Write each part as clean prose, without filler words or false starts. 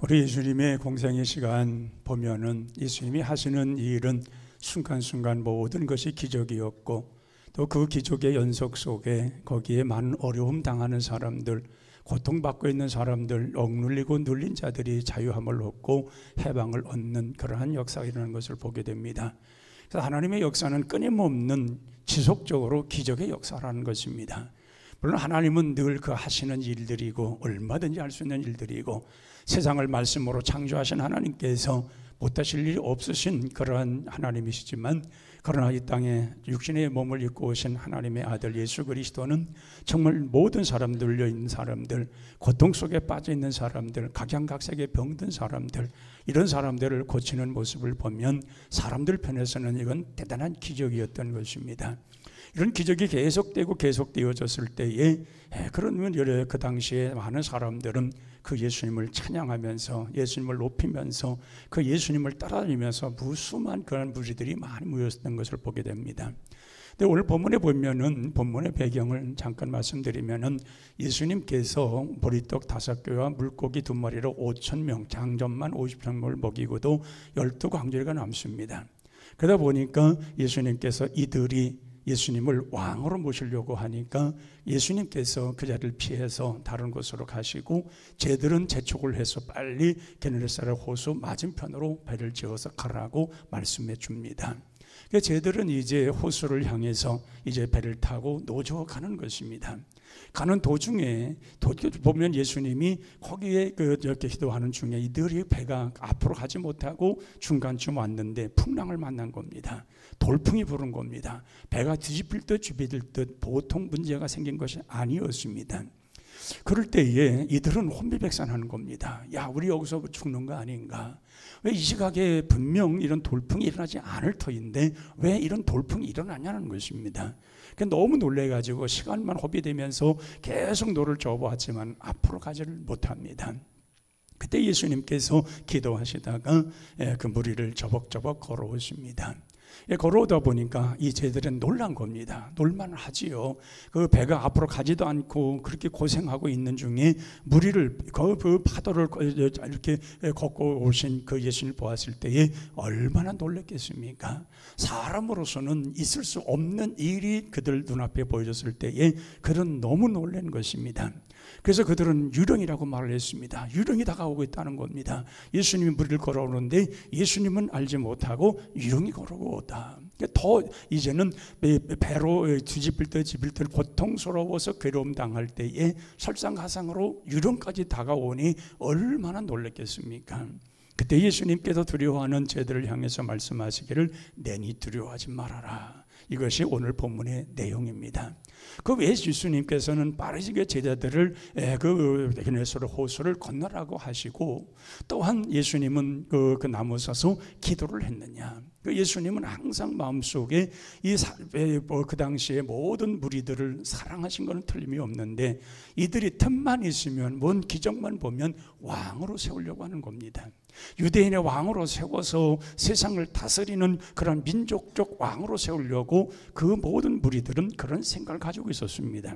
우리 예수님의 공생의 시간 보면은 예수님이 하시는 이 일은 순간순간 모든 것이 기적이었고, 또 그 기적의 연속 속에 거기에 많은 어려움 당하는 사람들, 고통받고 있는 사람들, 억눌리고 눌린 자들이 자유함을 얻고 해방을 얻는 그러한 역사가 일어나는 것을 보게 됩니다. 그래서 하나님의 역사는 끊임없는 지속적으로 기적의 역사라는 것입니다. 물론 하나님은 늘 그 하시는 일들이고 얼마든지 할 수 있는 일들이고, 세상을 말씀으로 창조하신 하나님께서 못하실 일이 없으신 그러한 하나님이시지만, 그러나 이 땅에 육신의 몸을 입고 오신 하나님의 아들 예수 그리스도는 정말 모든 사람들, 열려있는 사람들, 고통 속에 빠져있는 사람들, 각양각색의 병든 사람들, 이런 사람들을 고치는 모습을 보면 사람들 편에서는 이건 대단한 기적이었던 것입니다. 이런 기적이 계속되고 계속되어졌을 때에, 그러면 그 당시에 많은 사람들은 그 예수님을 찬양하면서, 예수님을 높이면서, 그 예수님을 따라다니면서 무수한 그런 무리들이 많이 모였던 것을 보게 됩니다. 근데 오늘 본문에 보면은, 본문의 배경을 잠깐 말씀드리면은, 예수님께서 보리떡 5개와 물고기 2마리로 5,000명, 장점만 50명을 먹이고도 12광주리가 남습니다. 그러다 보니까 예수님께서 이들이 예수님을 왕으로 모시려고 하니까 예수님께서 그 자리를 피해서 다른 곳으로 가시고, 쟤들은 재촉을 해서 빨리 게네사렛 호수 맞은편으로 배를 지어서 가라고 말씀해 줍니다. 쟤들은 이제 호수를 향해서 이제 배를 타고 노조 가는 것입니다. 가는 도중에 보면 예수님이 거기에 이렇게 기도하는 중에 이들이 배가 앞으로 가지 못하고 중간쯤 왔는데 풍랑을 만난 겁니다. 돌풍이 부른 겁니다. 배가 뒤집힐 듯 뒤집힐 듯 보통 문제가 생긴 것이 아니었습니다. 그럴 때에 이들은 혼비백산하는 겁니다. 야, 우리 여기서 죽는 거 아닌가? 왜 이 시각에 분명 이런 돌풍이 일어나지 않을 터인데 왜 이런 돌풍이 일어나냐는 것입니다. 너무 놀래가지고 시간만 허비되면서 계속 노를 저어보았지만 앞으로 가지를 못합니다. 그때 예수님께서 기도하시다가 그 무리를 저벅저벅 걸어오십니다. 걸어오다 보니까 이 쟤들은 놀란 겁니다. 놀만하지요. 그 배가 앞으로 가지도 않고 그렇게 고생하고 있는 중에 무리를 그 파도를 이렇게 걷고 오신 그 예수님을 보았을 때에 얼마나 놀랐겠습니까? 사람으로서는 있을 수 없는 일이 그들 눈앞에 보여졌을 때에 그들은 너무 놀란 것입니다. 그래서 그들은 유령이라고 말을 했습니다. 유령이 다가오고 있다는 겁니다. 예수님이 무리를 걸어오는데 예수님은 알지 못하고 유령이 걸어오다. 더 이제는 배로 뒤집힐 듯 고통스러워서 괴로움 당할 때에 설상가상으로 유령까지 다가오니 얼마나 놀랐겠습니까? 그때 예수님께서 두려워하는 쟤들을 향해서 말씀하시기를 내니 두려워하지 말아라. 이것이 오늘 본문의 내용입니다. 그 외에 예수님께서는 빠르게 제자들을 그 게네사렛 호수를 건너라고 하시고, 또한 예수님은 그 나무서서 기도를 했느냐? 그 예수님은 항상 마음속에 그 당시에 모든 무리들을 사랑하신 것은 틀림이 없는데, 이들이 틈만 있으면, 뭔 기적만 보면 왕으로 세우려고 하는 겁니다. 유대인의 왕으로 세워서 세상을 다스리는 그런 민족적 왕으로 세우려고 그 모든 무리들은 그런 생각을 가지고 있었습니다.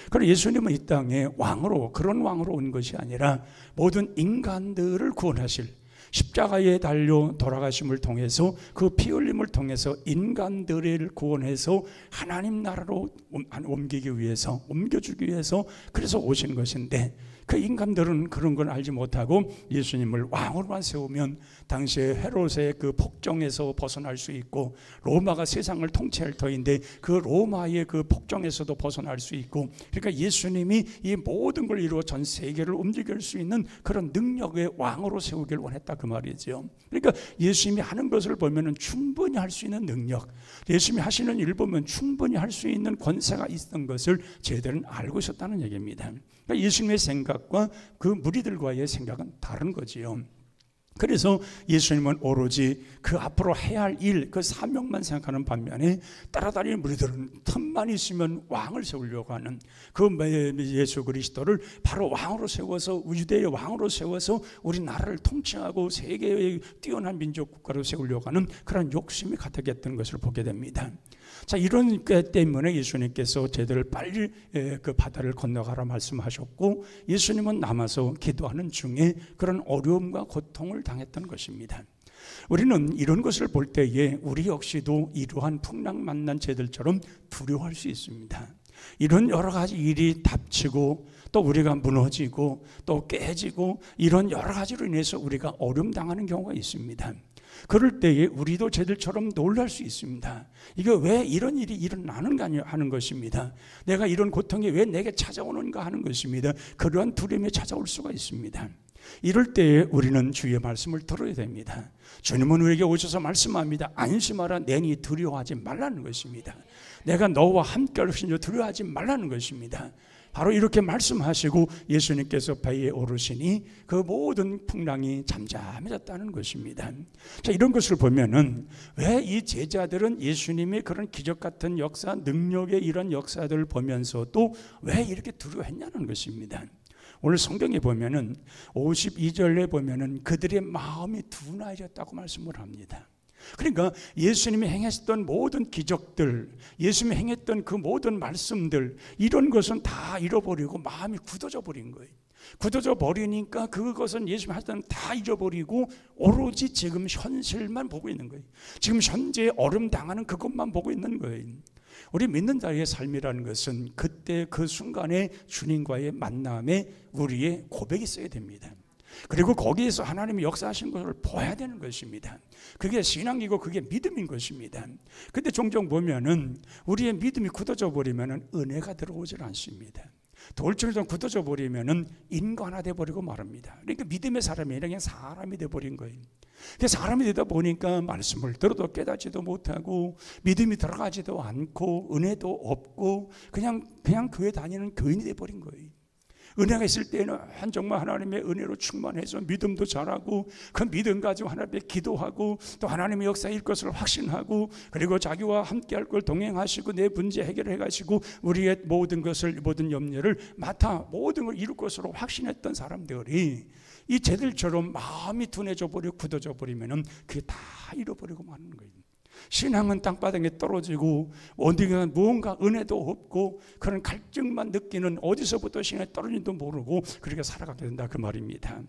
그러나 예수님은 이 땅에 왕으로, 그런 왕으로 온 것이 아니라 모든 인간들을 구원하실, 십자가에 달려 돌아가심을 통해서, 그 피 흘림을 통해서 인간들을 구원해서 하나님 나라로 옮기기 위해서, 옮겨주기 위해서 그래서 오신 것인데, 그 인간들은 그런 걸 알지 못하고 예수님을 왕으로만 세우면 당시에 헤롯의 그 폭정에서 벗어날 수 있고, 로마가 세상을 통치할 터인데 그 로마의 그 폭정에서도 벗어날 수 있고, 그러니까 예수님이 이 모든 걸 이루어 전 세계를 움직일 수 있는 그런 능력의 왕으로 세우길 원했다, 그 말이죠. 그러니까 예수님이 하는 것을 보면 충분히 할 수 있는 능력, 예수님이 하시는 일을 보면 충분히 할 수 있는 권세가 있었던 것을 제들은 알고 있었다는 얘기입니다. 그러니까 예수님의 생각과 그 무리들과의 생각은 다른 거지요. 그래서 예수님은 오로지 그 앞으로 해야 할 일, 그 사명만 생각하는 반면에 따라다니는 무리들은 틈만 있으면 왕을 세우려고 하는 그 예수 그리스도를 바로 왕으로 세워서, 유대의 왕으로 세워서 우리 나라를 통치하고 세계의 뛰어난 민족 국가로 세우려고 하는 그런 욕심이 가득했던 것을 보게 됩니다. 자, 이런 것 때문에 예수님께서 쟤들을 빨리 그 바다를 건너가라 말씀하셨고, 예수님은 남아서 기도하는 중에 그런 어려움과 고통을 당했던 것입니다. 우리는 이런 것을 볼 때에 우리 역시도 이러한 풍랑 만난 쟤들처럼 두려워할 수 있습니다. 이런 여러 가지 일이 닥치고 또 우리가 무너지고 또 깨지고 이런 여러 가지로 인해서 우리가 어려움 당하는 경우가 있습니다. 그럴 때에 우리도 쟤들처럼 놀랄 수 있습니다. 이게 왜 이런 일이 일어나는가 하는 것입니다. 내가 이런 고통이 왜 내게 찾아오는가 하는 것입니다. 그러한 두려움이 찾아올 수가 있습니다. 이럴 때에 우리는 주의 말씀을 들어야 됩니다. 주님은 우리에게 오셔서 말씀합니다. 안심하라, 내니 두려워하지 말라는 것입니다. 내가 너와 함께 할 것이니 두려워하지 말라는 것입니다. 바로 이렇게 말씀하시고 예수님께서 배에 오르시니 그 모든 풍랑이 잠잠해졌다는 것입니다. 자, 이런 것을 보면은 왜 이 제자들은 예수님의 그런 기적 같은 역사, 능력의 이런 역사들을 보면서도 왜 이렇게 두려워했냐는 것입니다. 오늘 성경에 보면은 52절에 보면은 그들의 마음이 둔하여졌다고 말씀을 합니다. 그러니까 예수님이 행했던 모든 기적들, 예수님이 행했던 그 모든 말씀들, 이런 것은 다 잃어버리고 마음이 굳어져 버린 거예요. 굳어져 버리니까 그것은 예수님 하셨던 다 잊어버리고 오로지 지금 현실만 보고 있는 거예요. 지금 현재 어려움 당하는 그것만 보고 있는 거예요. 우리 믿는 자의 삶이라는 것은 그때 그 순간에 주님과의 만남에 우리의 고백이 있어야 됩니다. 그리고 거기에서 하나님이 역사하신 것을 보아야 되는 것입니다. 그게 신앙이고 그게 믿음인 것입니다. 근데 종종 보면은 우리의 믿음이 굳어져 버리면은 은혜가 들어오질 않습니다. 돌처럼 굳어져 버리면은 인간화돼 버리고 말합니다. 그러니까 믿음의 사람이 아니라 그냥 사람이 돼 버린 거예요. 사람이 되다 보니까 말씀을 들어도 깨닫지도 못하고 믿음이 들어가지도 않고 은혜도 없고 그냥 교회 다니는 교인이 돼 버린 거예요. 은혜가 있을 때는 정말 하나님의 은혜로 충만해서 믿음도 잘하고 그 믿음 가지고 하나님 앞에 기도하고 또 하나님의 역사일 것을 확신하고 그리고 자기와 함께할 걸 동행하시고 내 문제 해결해 가시고 우리의 모든 것을 모든 염려를 맡아 모든 걸 이룰 것으로 확신했던 사람들이 이 쟤들처럼 마음이 둔해져 버리고 굳어져 버리면은 그게 다 잃어버리고 마는 거예요. 신앙은 땅바닥에 떨어지고 어디가 무언가 은혜도 없고 그런 갈증만 느끼는 어디서부터 신앙이 떨어진지도 모르고 그렇게 살아가게 된다 그 말입니다.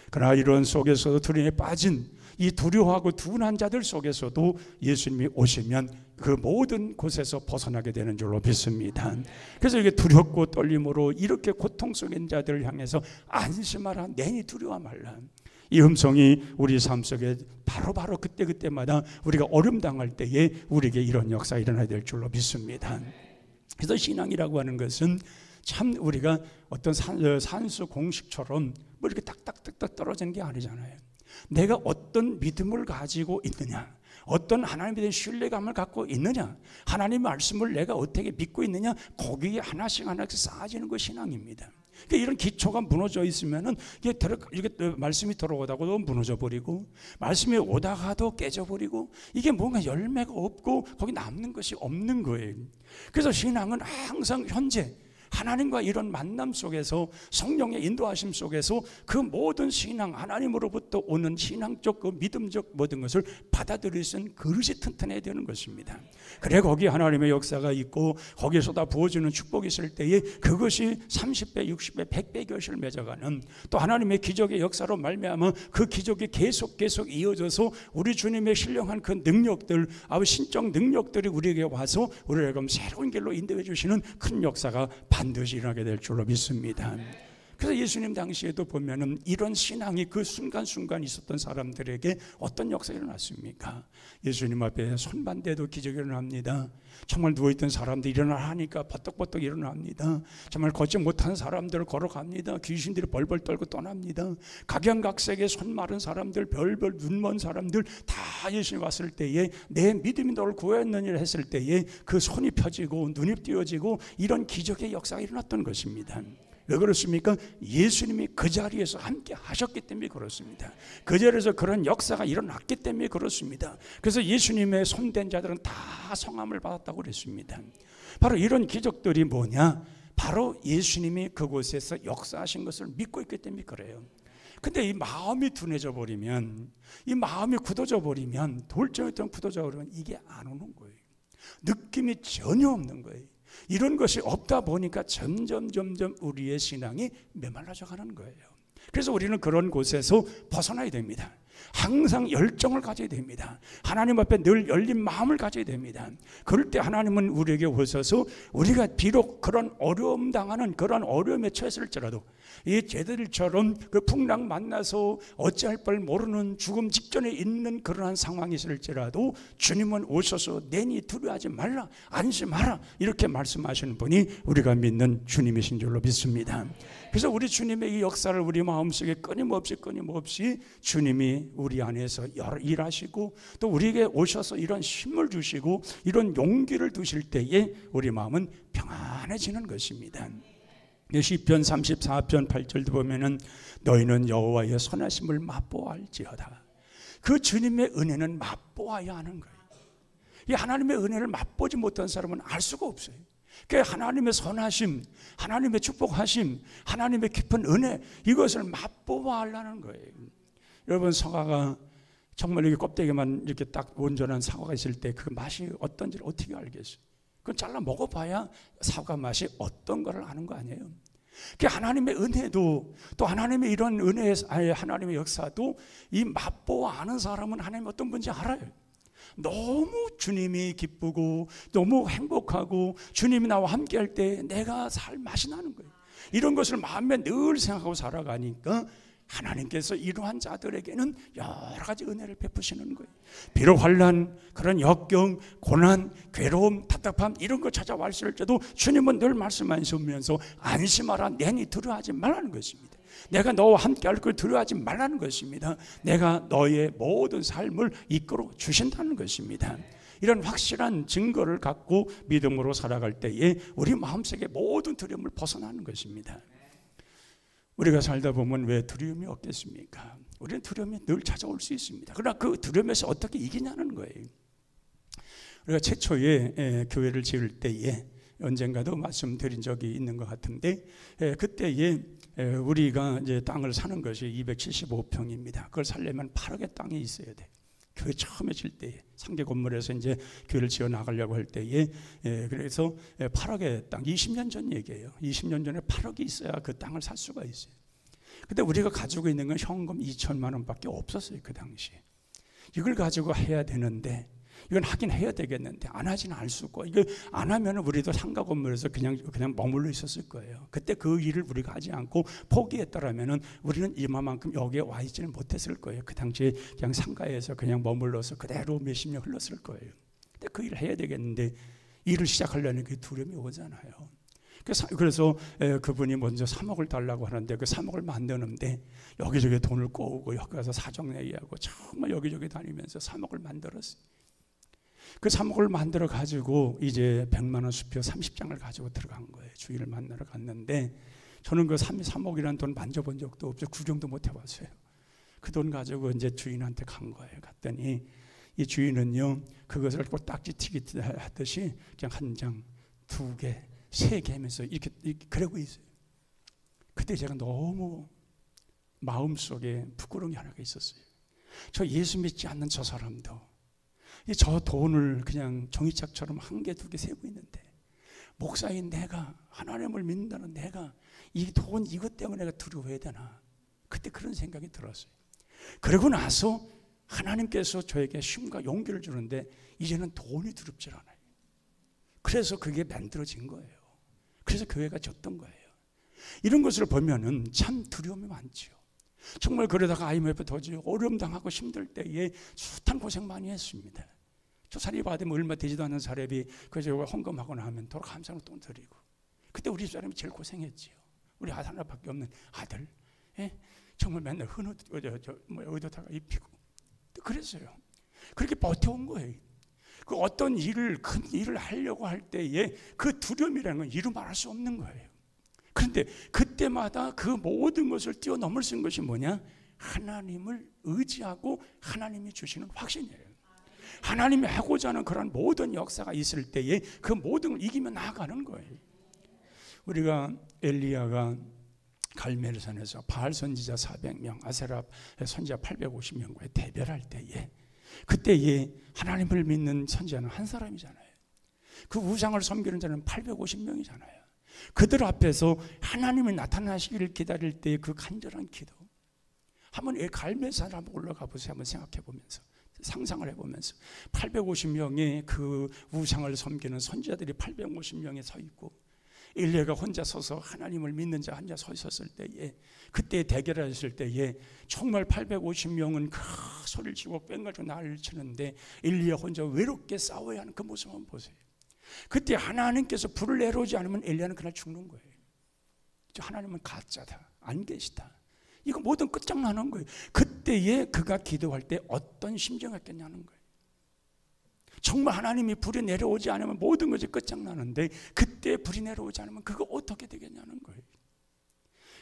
그러나 이런 속에서도 두려움에 빠진 이 두려워하고 둔한 자들 속에서도 예수님이 오시면 그 모든 곳에서 벗어나게 되는 줄로 믿습니다. 그래서 이게 두렵고 떨림으로 이렇게 고통 속에 있는 자들을 향해서 안심하라, 내니 두려워 말라. 이 음성이 우리 삶 속에 바로 그때마다 우리가 어려움 당할 때에 우리에게 이런 역사가 일어나야 될 줄로 믿습니다. 그래서 신앙이라고 하는 것은 참 우리가 어떤 산수 공식처럼 뭐 이렇게 딱딱딱딱 떨어지는 게 아니잖아요. 내가 어떤 믿음을 가지고 있느냐, 어떤 하나님에 대한 신뢰감을 갖고 있느냐, 하나님의 말씀을 내가 어떻게 믿고 있느냐, 거기에 하나씩 쌓아지는 것이 신앙입니다. 그러니까 이런 기초가 무너져 있으면은 이게 말씀이 들어오다가도 무너져 버리고 말씀이 오다가도 깨져 버리고 이게 뭔가 열매가 없고 거기 남는 것이 없는 거예요. 그래서 신앙은 항상 현재 하나님과 이런 만남 속에서 성령의 인도하심 속에서 그 모든 신앙, 하나님으로부터 오는 신앙적 그 믿음적 모든 것을 받아들일 수 있는 그릇이 튼튼해야 되는 것입니다. 그래 거기에 하나님의 역사가 있고 거기에서 다 부어주는 축복이 있을 때에 그것이 30배, 60배, 100배 결실을 맺어가는 또 하나님의 기적의 역사로 말미암아 그 기적이 계속 이어져서 우리 주님의 신령한 그 능력들, 신적 능력들이 우리에게 와서 우리를 그럼 새로운 길로 인도해 주시는 큰 역사가 반드시 일어나게 될 줄로 믿습니다. 그래서 예수님 당시에도 보면은 이런 신앙이 그 순간순간 있었던 사람들에게 어떤 역사가 일어났습니까? 예수님 앞에 손반대도 기적이 일어납니다. 정말 누워있던 사람들이 일어나니까 버떡버떡 일어납니다. 정말 걷지 못하는 사람들 걸어갑니다. 귀신들이 벌벌 떨고 떠납니다. 각양각색의 손 마른 사람들, 별별 눈 먼 사람들 다 예수님 왔을 때에 내 믿음이 너를 구했느니라 했을 때에 그 손이 펴지고 눈이 띄어지고 이런 기적의 역사가 일어났던 것입니다. 왜 그렇습니까? 예수님이 그 자리에서 함께 하셨기 때문에 그렇습니다. 그 자리에서 그런 역사가 일어났기 때문에 그렇습니다. 그래서 예수님의 손댄 자들은 다 성함을 받았다고 그랬습니다. 바로 이런 기적들이 뭐냐? 바로 예수님이 그곳에서 역사하신 것을 믿고 있기 때문에 그래요. 근데 이 마음이 둔해져 버리면, 이 마음이 굳어져 버리면, 돌정했던 굳어져 버리면 이게 안 오는 거예요. 느낌이 전혀 없는 거예요. 이런 것이 없다 보니까 점점 우리의 신앙이 메말라져 가는 거예요. 그래서 우리는 그런 곳에서 벗어나야 됩니다. 항상 열정을 가져야 됩니다. 하나님 앞에 늘 열린 마음을 가져야 됩니다. 그럴 때 하나님은 우리에게 오셔서 우리가 비록 그런 어려움 당하는 그런 어려움에 처했을지라도 이 제자들처럼 그 풍랑 만나서 어찌할 바 모르는 죽음 직전에 있는 그러한 상황이 있을지라도 주님은 오셔서 내니 두려워하지 말라, 안심하라, 이렇게 말씀하시는 분이 우리가 믿는 주님이신 줄로 믿습니다. 그래서 우리 주님의 이 역사를 우리 마음속에 끊임없이 주님이 우리 안에서 일하시고 또 우리에게 오셔서 이런 힘을 주시고 이런 용기를 두실 때에 우리 마음은 평안해지는 것입니다. 시편 34편 8절도 보면은 너희는 여호와의 선하심을 맛보아할지어다. 그 주님의 은혜는 맛보아야 하는 거예요. 이 하나님의 은혜를 맛보지 못한 사람은 알 수가 없어요. 그 하나님의 선하심, 하나님의 축복하심, 하나님의 깊은 은혜, 이것을 맛보아 하려는 거예요. 여러분, 사과가 정말 이렇게 껍데기만 이렇게 딱 온전한 사과가 있을 때 그 맛이 어떤지를 어떻게 알겠어요? 그건 잘라 먹어봐야 사과 맛이 어떤 거를 아는 거 아니에요? 그 하나님의 은혜도 또 하나님의 이런 은혜의 하나님의 역사도 이 맛보아 아는 사람은 하나님 어떤 분인지 알아요. 너무 주님이 기쁘고 너무 행복하고 주님이 나와 함께 할 때 내가 살 맛이 나는 거예요. 이런 것을 마음에 늘 생각하고 살아가니까 하나님께서 이러한 자들에게는 여러 가지 은혜를 베푸시는 거예요. 비록 환난, 그런 역경, 고난, 괴로움, 답답함 이런 거 찾아왔을 때도 주님은 늘 말씀하시면서 안심하라, 내니 두려워하지 말라는 것입니다. 내가 너와 함께 할 걸 두려워하지 말라는 것입니다. 내가 너의 모든 삶을 이끌어 주신다는 것입니다. 이런 확실한 증거를 갖고 믿음으로 살아갈 때에 우리 마음속에 모든 두려움을 벗어나는 것입니다. 우리가 살다 보면 왜 두려움이 없겠습니까? 우리는 두려움이 늘 찾아올 수 있습니다. 그러나 그 두려움에서 어떻게 이기냐는 거예요. 우리가 최초에 교회를 지을 때에 언젠가도 말씀드린 적이 있는 것 같은데, 그때에 우리가 이제 땅을 사는 것이 275평입니다. 그걸 살려면 8억의 땅이 있어야 돼. 교회 처음에 질 때에 상계 건물에서 이제 교회를 지어 나가려고 할 때에 그래서 8억의 땅, 20년 전 얘기예요. 20년 전에 8억이 있어야 그 땅을 살 수가 있어요. 근데 우리가 가지고 있는 건 현금 2천만 원밖에 없었어요. 그 당시에. 이걸 가지고 해야 되는데, 이건 하긴 해야 되겠는데 안 하지는 않을 수 없고, 이거 안 하면 우리도 상가 건물에서 그냥 머물러 있었을 거예요. 그때 그 일을 우리가 하지 않고 포기했더라면은 우리는 이만큼 여기에 와 있지는 못했을 거예요. 그 당시에 그냥 상가에서 그냥 머물러서 그대로 몇십 년 흘렀을 거예요. 근데 그 일을 해야 되겠는데 일을 시작하려는 그 두려움이 오잖아요. 그래서 그분이 먼저 3억을 달라고 하는데 그 3억을 만드는데 여기저기 돈을 꼬우고 여기 가서 사정내기하고 정말 여기저기 다니면서 3억을 만들었어요. 그 3억을 만들어 가지고 이제 100만 원 수표 30장을 가지고 들어간 거예요. 주인을 만나러 갔는데 저는 그 3억이라는 돈 만져본 적도 없죠. 구경도 못 해봤어요. 그 돈 가지고 이제 주인한테 간 거예요. 갔더니 이 주인은요, 그것을 딱지 튀기 하듯이 그냥 한 장, 두 개, 세 개 하면서 이렇게 그러고 있어요. 그때 제가 너무 마음속에 부끄러운 게 하나가 있었어요. 저 예수 믿지 않는 저 사람도 저 돈을 그냥 종이짝처럼 한 개, 두 개 세고 있는데, 목사인 내가, 하나님을 믿는다는 내가 이 돈 이것 때문에 내가 두려워해야 되나? 그때 그런 생각이 들었어요. 그러고 나서 하나님께서 저에게 힘과 용기를 주는데 이제는 돈이 두렵질 않아요. 그래서 그게 만들어진 거예요. 그래서 교회가 졌던 거예요. 이런 것을 보면은 참 두려움이 많죠. 정말 그러다가 IMF 터지 어려움 당하고 힘들 때에 숱한 고생 많이 했습니다. 저 사례 받으면 얼마 되지도 않는 사례비 그저 헌금하고 나면 더 감사로 돈 드리고, 그때 우리 집사람이 제일 고생했지요. 우리 아들 하나밖에 없는 아들, 정말 맨날 의도다가 입히고 그랬어요. 그렇게 버텨온 거예요. 그 어떤 일을, 큰 일을 하려고 할 때에 그 두려움이라는 건 이루 말할 수 없는 거예요. 그런데 그때마다 그 모든 것을 뛰어넘을 수 있는 것이 뭐냐? 하나님을 의지하고 하나님이 주시는 확신이에요. 하나님이 하고자 하는 그런 모든 역사가 있을 때에 그 모든 걸 이기며 나아가는 거예요. 우리가 엘리야가 갈멜산에서 바알 선지자 400명, 아세라 선지자 850명과의 대별할 때에, 그때에 하나님을 믿는 선지자는 한 사람이잖아요. 그 우상을 섬기는 자는 850명이잖아요. 그들 앞에서 하나님이 나타나시기를 기다릴 때 그 간절한 기도. 한번 갈멜산을 한번 올라가 보세요. 한번 생각해 보면서, 상상을 해보면서 850명의 그 우상을 섬기는 선지자들이 850명에 서 있고, 엘리야가 혼자 서서 하나님을 믿는 자 혼자 서 있었을 때에, 그때 대결하셨을 때에 정말 850명은 그 소리를 치고 뺑가지고 난리를 치는데 엘리야 혼자 외롭게 싸워야 하는 그 모습 한번 보세요. 그때 하나님께서 불을 내려오지 않으면 엘리야는 그날 죽는 거예요. 하나님은 가짜다, 안 계시다, 이거 모든 끝장나는 거예요. 그때에 그가 기도할 때 어떤 심정이었겠냐는 거예요. 정말 하나님이 불이 내려오지 않으면 모든 것이 끝장나는데 그때 불이 내려오지 않으면 그거 어떻게 되겠냐는 거예요.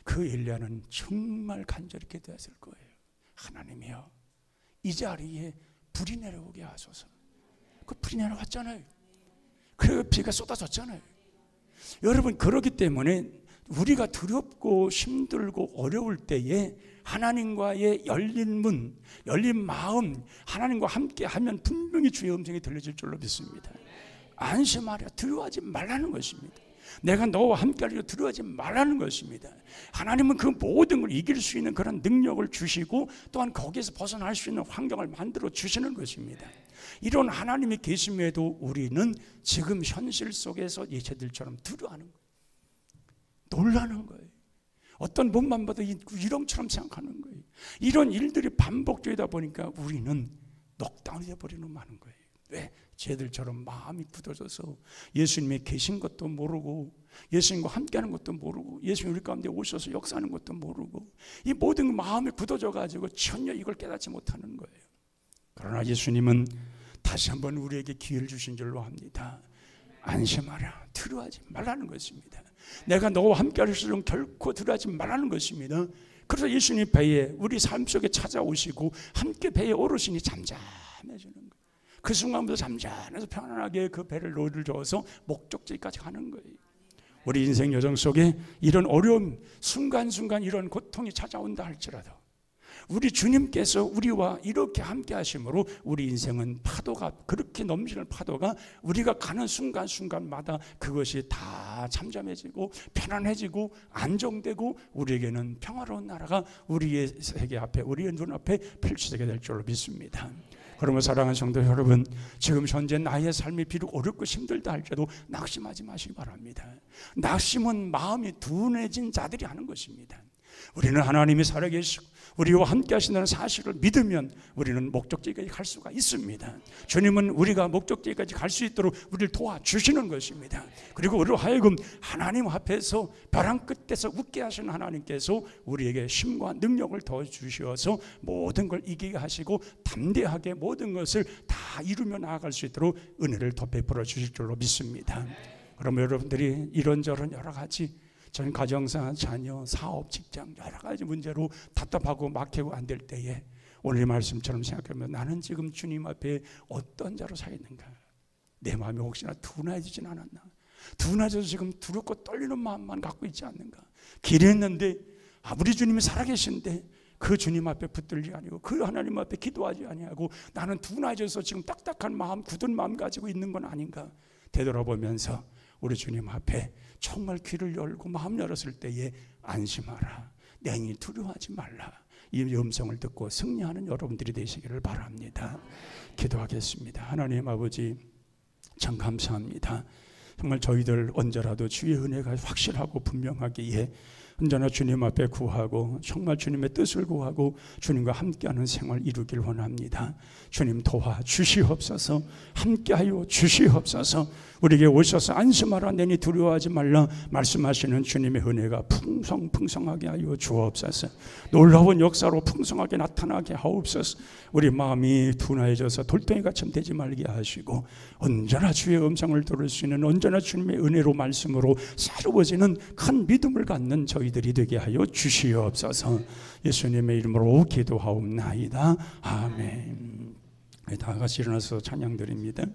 그 엘리야는 정말 간절히 기도했을 거예요. 하나님이여, 이 자리에 불이 내려오게 하소서. 그 불이 내려왔잖아요. 그래서 비가 쏟아졌잖아요. 여러분, 그렇기 때문에 우리가 두렵고 힘들고 어려울 때에 하나님과의 열린 문, 열린 마음, 하나님과 함께 하면 분명히 주의 음성이 들려질 줄로 믿습니다. 안심하라, 두려워하지 말라는 것입니다. 내가 너와 함께 하리라, 두려워하지 말라는 것입니다. 하나님은 그 모든 걸 이길 수 있는 그런 능력을 주시고 또한 거기에서 벗어날 수 있는 환경을 만들어 주시는 것입니다. 이런 하나님이 계심에도 우리는 지금 현실 속에서 예체들처럼 두려워하는 거예요. 놀라는 거예요. 어떤 몸만 봐도 유령처럼 생각하는 거예요. 이런 일들이 반복되다 보니까 우리는 넉다운이 되어버리는 많은 거예요. 왜? 쟤들처럼 마음이 굳어져서 예수님이 계신 것도 모르고, 예수님과 함께하는 것도 모르고, 예수님 우리 가운데 오셔서 역사하는 것도 모르고, 이 모든 마음이 굳어져 가지고 전혀 이걸 깨닫지 못하는 거예요. 그러나 예수님은 다시 한번 우리에게 기회를 주신 줄로 합니다. 안심하라, 두려워하지 말라는 것입니다. 내가 너와 함께 할 수 결코 두려워하지 말라는 것입니다. 그래서 예수님 배에, 우리 삶 속에 찾아오시고 함께 배에 오르시니 잠잠해지는 거예요. 그 순간부터 잠잠해서 편안하게 그 배를 노를 저어서 목적지까지 가는 거예요. 우리 인생 여정 속에 이런 어려움, 순간순간 이런 고통이 찾아온다 할지라도 우리 주님께서 우리와 이렇게 함께 하심으로 우리 인생은 파도가, 그렇게 넘치는 파도가 우리가 가는 순간순간마다 그것이 다 잠잠해지고 편안해지고 안정되고 우리에게는 평화로운 나라가 우리의 세계 앞에, 우리의 눈앞에 펼쳐지게 될 줄로 믿습니다. 그러면 사랑하는 성도 여러분, 지금 현재 나의 삶이 비록 어렵고 힘들다 할지라도 낙심하지 마시기 바랍니다. 낙심은 마음이 둔해진 자들이 하는 것입니다. 우리는 하나님이 살아계시고 우리와 함께 하신다는 사실을 믿으면 우리는 목적지까지 갈 수가 있습니다. 주님은 우리가 목적지까지 갈 수 있도록 우리를 도와주시는 것입니다. 그리고 우리로 하여금 하나님 앞에서 벼랑 끝에서 웃게 하시는 하나님께서 우리에게 힘과 능력을 더 주셔서 모든 걸 이기게 하시고 담대하게 모든 것을 다 이루며 나아갈 수 있도록 은혜를 더 베풀어 주실 줄로 믿습니다. 그러면 여러분들이 이런저런 여러 가지 전 가정상, 자녀, 사업, 직장 여러 가지 문제로 답답하고 막히고 안 될 때에 오늘 이 말씀처럼 생각하면 나는 지금 주님 앞에 어떤 자로 서 있는가? 내 마음이 혹시나 둔해지진 않았나? 둔해져서 지금 두렵고 떨리는 마음만 갖고 있지 않는가? 기도했는데 우리 주님이 살아계신데 그 주님 앞에 붙들지 아니고 그 하나님 앞에 기도하지 아니하고 나는 둔해져서 지금 딱딱한 마음, 굳은 마음 가지고 있는 건 아닌가? 되돌아보면서 우리 주님 앞에 정말 귀를 열고 마음 열었을 때에 안심하라, 내니 두려워하지 말라, 이 음성을 듣고 승리하는 여러분들이 되시기를 바랍니다. 기도하겠습니다. 하나님 아버지, 참 감사합니다. 정말 저희들 언제라도 주의 은혜가 확실하고 분명하기에 언제나 주님 앞에 구하고 정말 주님의 뜻을 구하고 주님과 함께하는 생활 이루길 원합니다. 주님 도와주시옵소서, 함께하여 주시옵소서. 우리에게 오셔서 안심하라, 내니 두려워하지 말라 말씀하시는 주님의 은혜가 풍성하게 하여 주옵소서. 놀라운 역사로 풍성하게 나타나게 하옵소서. 우리 마음이 둔해져서 돌덩이같이 되지 말게 하시고 언제나 주의 음성을 들을 수 있는, 언제나 주님의 은혜로 말씀으로 새로워지는 큰 믿음을 갖는 저희들이 되게 하여 주시옵소서. 예수님의 이름으로 기도하옵나이다. 아멘. 다 같이 일어나서 찬양 드립니다.